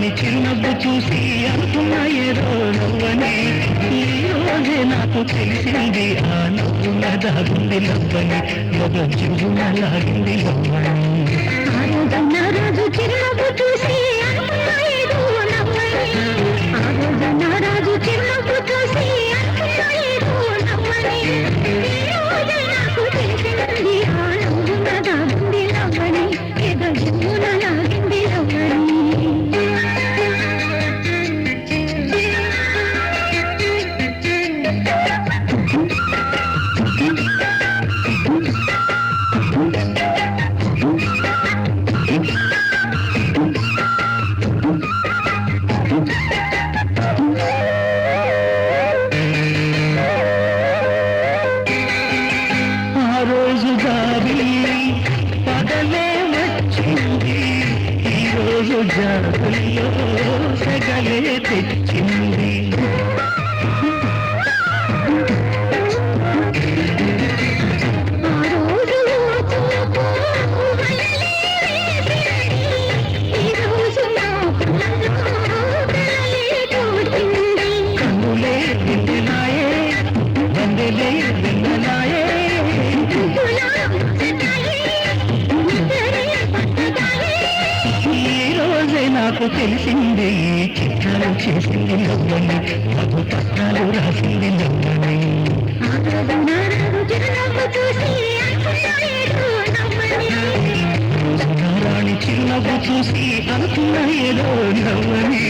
రాణి చిరునవ్వు చూసి అనుకున్న ఏదో నవ్వని ఈ రోజే నాకు తెలిసింది ఆ నవ్వున దాగుంది నవ్వని ఒక చిరున లాగింది నవ్వని రాజు చిరునవ్వు చూసి అనుకున్న ఏదో నవ్వని రాజు చిరునవ్వు చూసి అనుకున్న ఏదో నవ్వని ఈ రోజే నాకు తెలిసింది ఆ నవ్వున దాగుంది నవ్వని ఏదో చిరున లాగింది నవ్వని జాబుల్లో సగలే తెచ్చింది కన్నులే విందనాయే వందలే విందనాయే నాకు తెలిసింది చిత్రాలు చేసింది నవ్వని నాకు పత్రాలు రాసింది నవ్వని రాణి చిరునవ్వు చూసి అనుకున్న ఏదో నవ్వని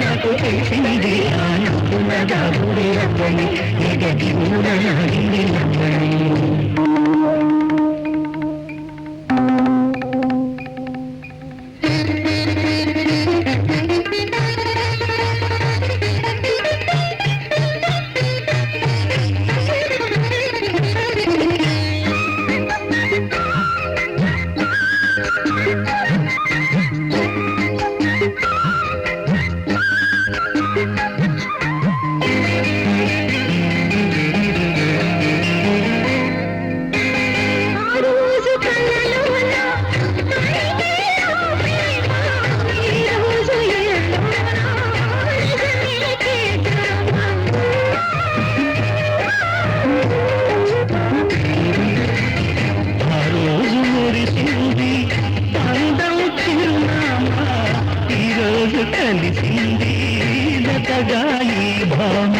నాకు తెలిసింది ఆ నవ్వున దాగుడి నవ్వని ఇక జీవున నాగింది నవ్వని కలిసింది జతగా ఈ భామ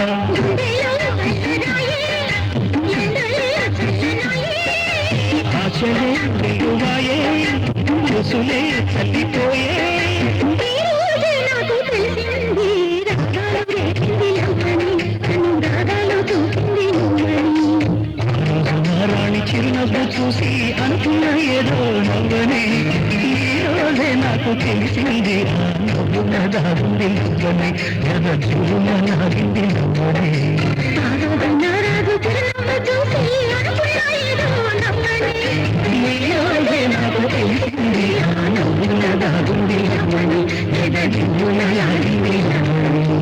ఆశలే విలువాయే ముసులే చల్లిపోయే రాణి చిరునవ్వు చూసి అనుకున్న ఏదో నవ్వని ఈ రోజే నాకు తెలిసింది ఆ నవ్వున దాగుంది నవ్వని ఎద చూన నాగింది నవ్వని ఈ రోజే నాకు తెలిసింది ఆ నవ్వున దాగుంది నవ్వని ఎద చూన నాగింది నవ్వని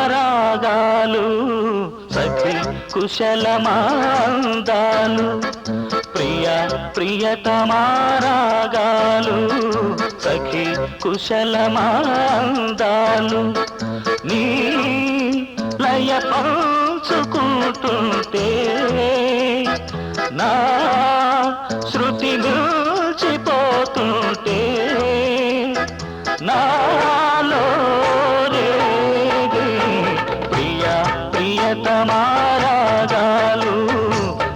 ప్రియతమారాగాలు సఖి కుశలమాందాలు ప్రియతమారాగాలు సఖి కుశలమాందాలు నీ లయ పంచుకుంటుంటే నా శృతి మిల్చిపోతుంటే నాలో ప్రియతమారాగాలు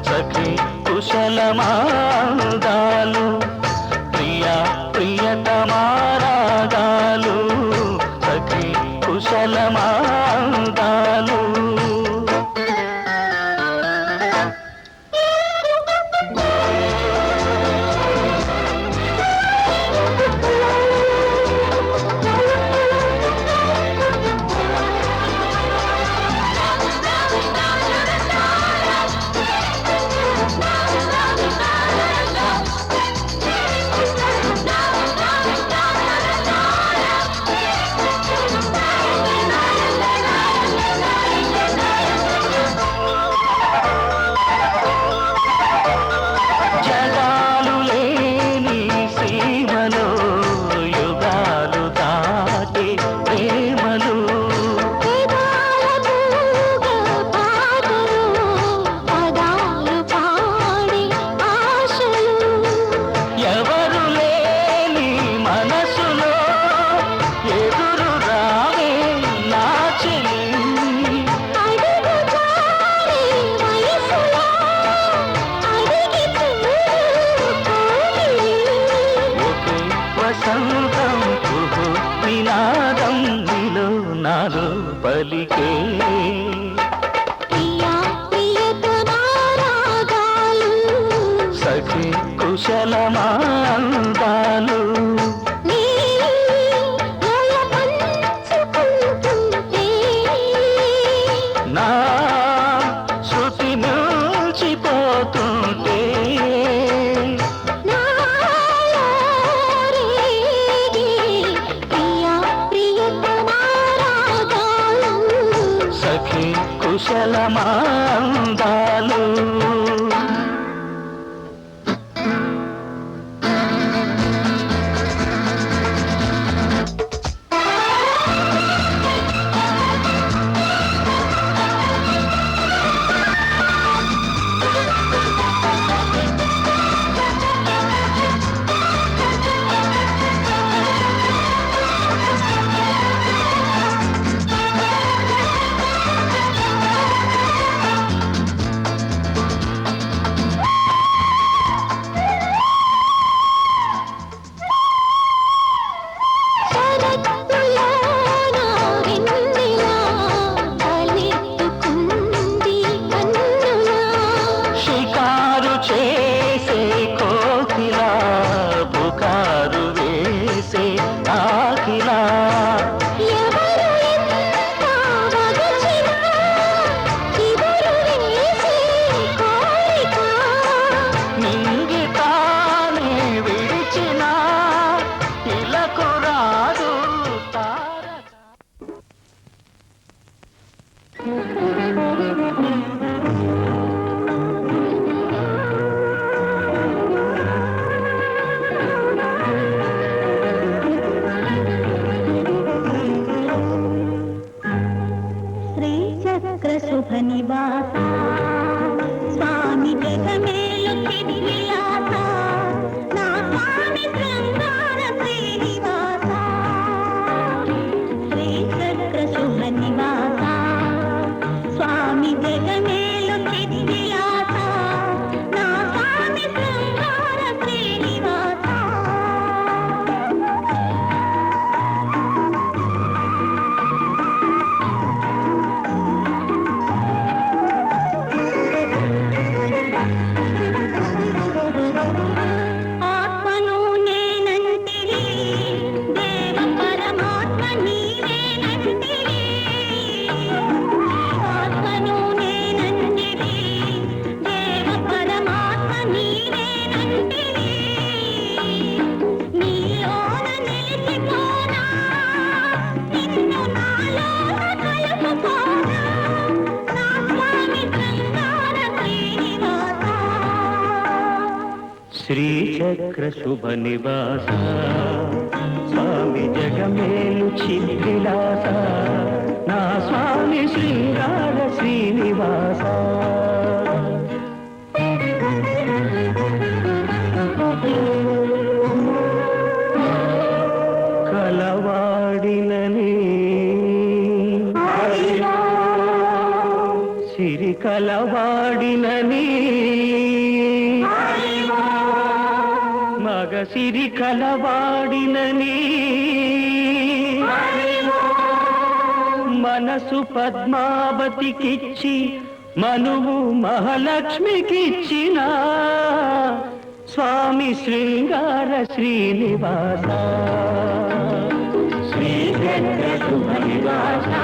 సఖి కుశలమాందాలు ప్రియతమారాగాలు సఖి కుశలమాందాలు నినాదం నీలో నాలో పలికే సఖి కుశలమాందాలు నా శృతి మిల్చిపోతుంటే సఖి కుశలమాందాలు శుభనివాసా స్వామి జగమేలు చిద్విలాస నా స్వామి శృంగార శ్రీనివాస శ్రీచక్ర శుభనివాస స్వామి జగమేలు చిద్విలాస నా స్వామి శృంగార శ్రీనివాస శ్రీచక్ర శుభనివాస స్వామి జగమేలు చిద్విలాస నా స్వామి శృంగార శ్రీనివాస కలవాడినని సిరి కలవాడినని మగసిరి కలవాడినని మనసు పద్మావతికిచ్చి మనువు మహాలక్ష్మికిచ్చిన స్వామి శృంగార శ్రీనివాస శ్రీచక్ర శుభనివాస